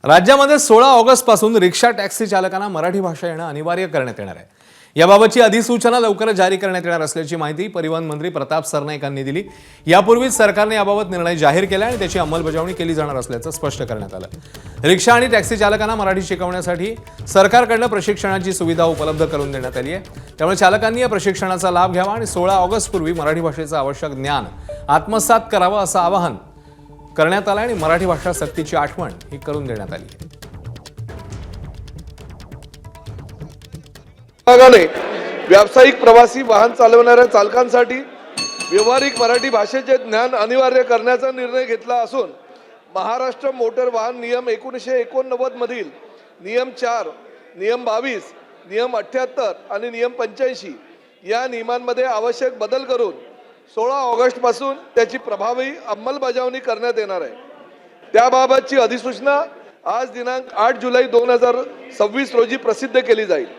राज्यामध्ये 16 ऑगस्ट पासून rickshaw taxi चालकांना मराठी भाषा येणं अनिवार्य करण्यात येणार आहे। याबाबतची अधिसूचना लवकरच जारी करण्यात येणार असल्याची माहिती परिवहन मंत्री प्रताप सरनाईक यांनी दिली। यापूर्वीच सरकारने याबाबत निर्णय जाहीर केला आणि त्याची अंमलबजावणी केली जाणार असल्याचं स्पष्ट करण्यात आलं। रिक्षा आणि टॅक्सी चालकांना मराठी शिकवण्यासाठी सरकारकडून प्रशिक्षणाची सुविधा उपलब्ध करून देण्यात आली आहे। त्यामुळे चालकांनी या प्रशिक्षणाचा लाभ घ्यावा आणि 16 ऑगस्ट पूर्वी मराठी भाषेचं आवश्यक ज्ञान आत्मसात करावं असं आवाहन करण्यात आलं आणि मराठी भाषा सक्तीची आठवण ही करून देण्यात आली आहे। व्यावसायिक प्रवासी वाहन चालवणाऱ्या चालकांसाठी व्यावहारिक मराठी भाषेचे ज्ञान अनिवार्य करण्याचा निर्णय घेतला असून महाराष्ट्र मोटर वाहन नियम 1989 मधील नियम 4, नियम 22, नियम 78 आणि नियम 85 या नियमांमध्ये आवश्यक बदल करून 16 ऑगस्ट पासून त्याची प्रभावी अंमलबजावणी करण्यात येणार आहे। त्याबाबतची अधिसूचना आज दिनांक 8 जुलै 2026 रोजी प्रसिद्ध केली जाईल।